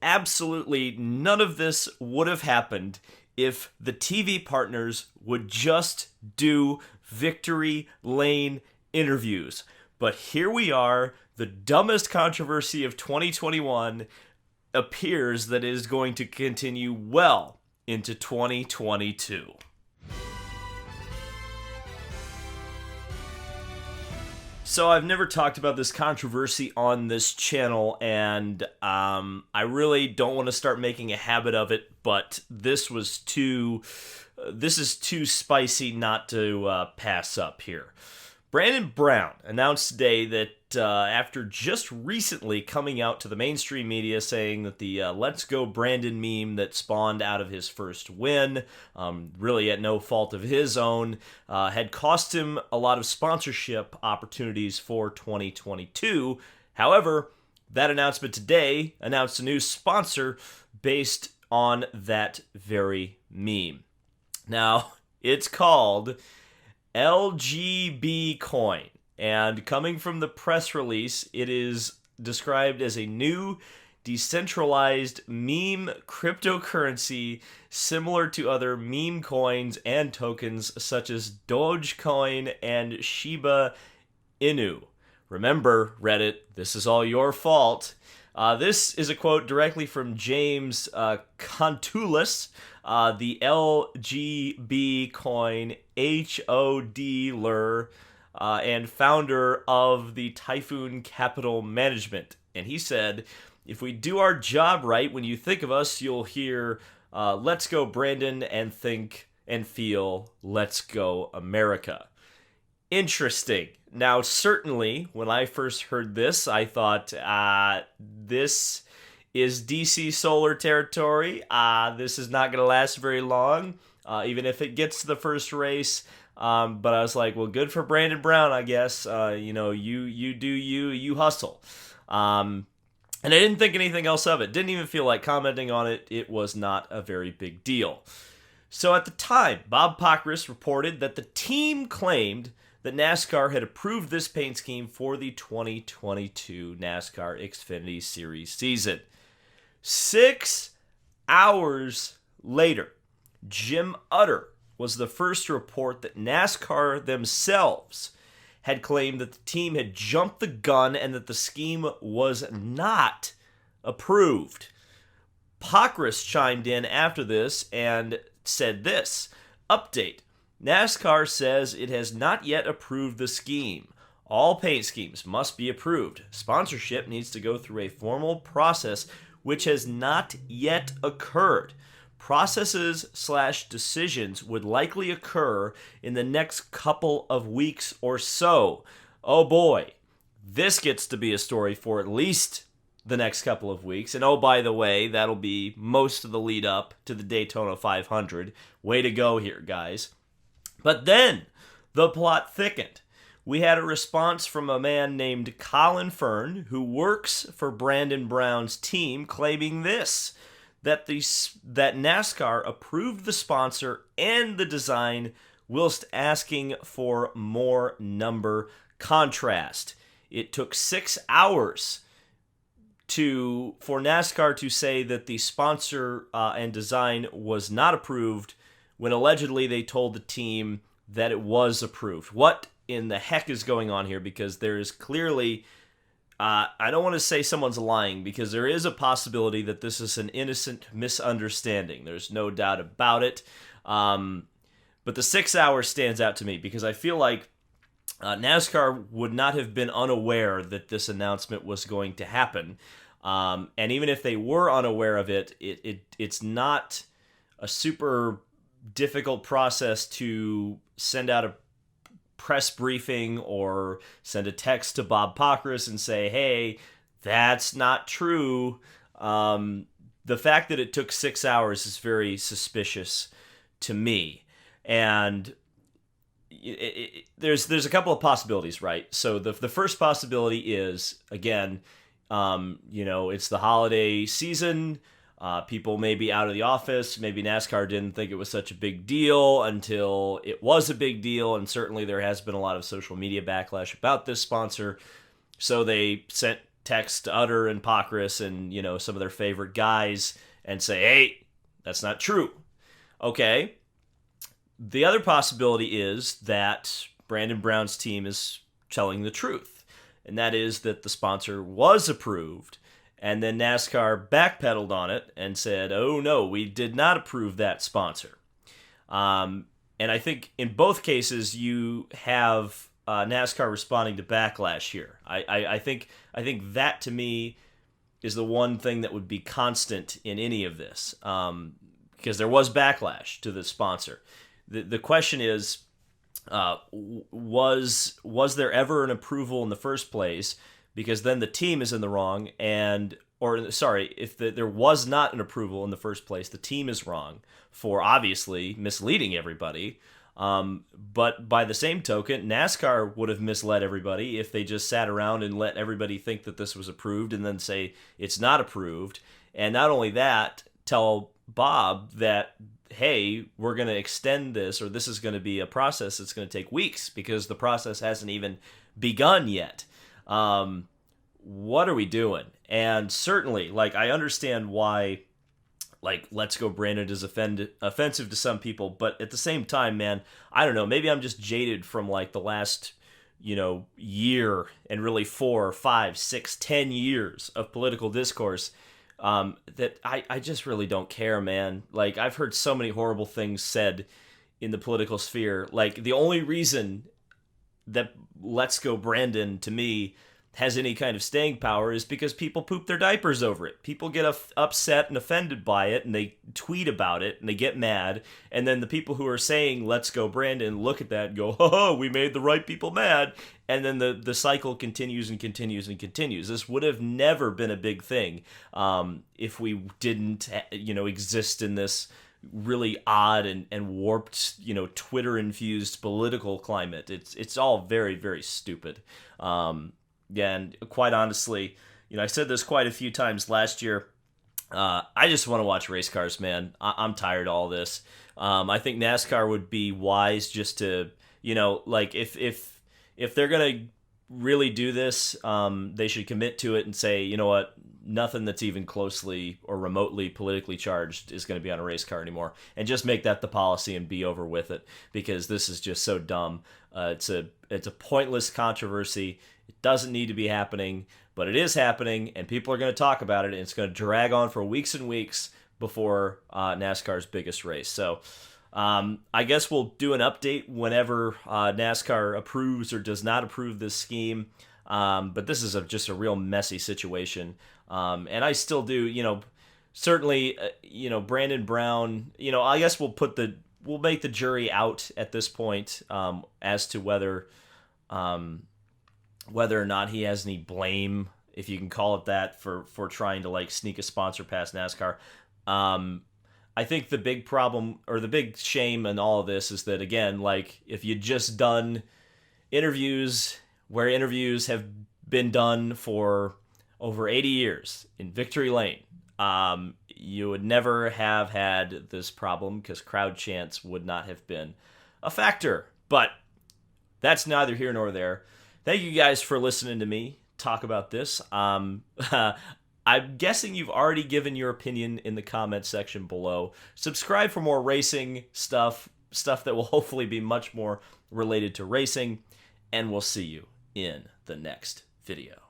Absolutely none of this would have happened if the TV partners would just do victory lane interviews. But here we are, the dumbest controversy of 2021 appears that is going to continue well into 2022. So I've never talked about this controversy on this channel, and I really don't want to start making a habit of it, but this is too spicy not to pass up here. Brandon Brown announced today that after just recently coming out to the mainstream media saying that the Let's Go Brandon meme that spawned out of his first win, really at no fault of his own, had cost him a lot of sponsorship opportunities for 2022. However, that announcement today announced a new sponsor based on that very meme. Now, it's called LGB Coin, and coming from the press release, it is described as a new decentralized meme cryptocurrency similar to other meme coins and tokens such as Dogecoin and Shiba Inu. Remember, Reddit, this is all your fault. This is a quote directly from James Kontoulis, the LGB coin HODler, and founder of the Typhoon Capital Management. And he said, if we do our job right, when you think of us, you'll hear, let's go Brandon, and think and feel, let's go America. Interesting. Now, certainly, when I first heard this, I thought, this is DC Solar territory. This is not going to last very long, even if it gets to the first race. But I was like, well, good for Brandon Brown, I guess. You hustle. And I didn't think anything else of it. Didn't even feel like commenting on it. It was not a very big deal. So at the time, Bob Pockrass reported that the team claimed that NASCAR had approved this paint scheme for the 2022 NASCAR Xfinity Series season. 6 hours later, Jim Utter was the first to report that NASCAR themselves had claimed that the team had jumped the gun and that the scheme was not approved. Pockrass chimed in after this and said this, update, NASCAR says it has not yet approved the scheme. All paint schemes must be approved. Sponsorship needs to go through a formal process which has not yet occurred. Processes/decisions would likely occur in the next couple of weeks or so. Oh boy, this gets to be a story for at least the next couple of weeks. And oh, by the way, that'll be most of the lead up to the Daytona 500. Way to go here, guys. But then the plot thickened. We had a response from a man named Colin Fern, who works for Brandon Brown's team, claiming this, that NASCAR approved the sponsor and the design whilst asking for more number contrast. It took 6 hours for NASCAR to say that the sponsor and design was not approved when allegedly they told the team that it was approved. What in the heck is going on here? Because there is clearly, I don't want to say someone's lying, because there is a possibility that this is an innocent misunderstanding. There's no doubt about it. But the 6 hours stands out to me because I feel like NASCAR would not have been unaware that this announcement was going to happen. And even if they were unaware of it, it's not a super difficult process to send out a press briefing or send a text to Bob Pockrass and say, hey, that's not true. The fact that it took 6 hours is very suspicious to me. And there's a couple of possibilities, right? So the first possibility is, again, it's the holiday season. People may be out of the office. Maybe NASCAR didn't think it was such a big deal until it was a big deal, and certainly there has been a lot of social media backlash about this sponsor. So they sent text utter and Pockrass and, some of their favorite guys and say, hey, that's not true. Okay. The other possibility is that Brandon Brown's team is telling the truth, and that is that the sponsor was approved, and then NASCAR backpedaled on it and said, oh no, we did not approve that sponsor. And I think in both cases you have NASCAR responding to backlash here. I think that to me is the one thing that would be constant in any of this, because there was backlash to the sponsor. The question is, was there ever an approval in the first place? Because then the team is in the wrong, if there was not an approval in the first place, the team is wrong for obviously misleading everybody. But by the same token, NASCAR would have misled everybody if they just sat around and let everybody think that this was approved and then say it's not approved. And not only that, tell Bob that, hey, we're going to extend this, or this is going to be a process that's going to take weeks because the process hasn't even begun yet. What are we doing? And certainly, I understand why, Let's Go Brandon is offensive to some people, but at the same time, man, I don't know, maybe I'm just jaded from, the last, year and really 4, 5, 6, 10 years of political discourse, that I just really don't care, man. I've heard so many horrible things said in the political sphere. The only reason that Let's Go Brandon, to me, has any kind of staying power is because people poop their diapers over it. People get upset and offended by it, and they tweet about it, and they get mad, and then the people who are saying, let's go Brandon, look at that and go, oh, we made the right people mad, and then the cycle continues and continues and continues. This would have never been a big thing if we didn't, exist in this really odd and warped, Twitter-infused political climate. It's all very, very stupid. Yeah, and quite honestly, I said this quite a few times last year. I just want to watch race cars, man. I'm tired of all this. I think NASCAR would be wise just to, if they're gonna really do this, they should commit to it and say, you know what, nothing that's even closely or remotely politically charged is going to be on a race car anymore, and just make that the policy and be over with it, because this is just so dumb. It's a pointless controversy. It doesn't need to be happening, but it is happening, and people are going to talk about it, and it's going to drag on for weeks and weeks before NASCAR's biggest race. So I guess we'll do an update whenever NASCAR approves or does not approve this scheme. But this is just a real messy situation. And I still do, certainly, Brandon Brown, I guess we'll make the jury out at this point as to whether or not he has any blame, if you can call it that, for trying to sneak a sponsor past NASCAR. I think the big problem, or the big shame in all of this, is that, again, if you'd just done interviews where interviews have been done for over 80 years in Victory Lane, you would never have had this problem, because crowd chants would not have been a factor. But that's neither here nor there. Thank you guys for listening to me talk about this. I'm guessing you've already given your opinion in the comment section below. Subscribe for more racing stuff that will hopefully be much more related to racing, and we'll see you in the next video.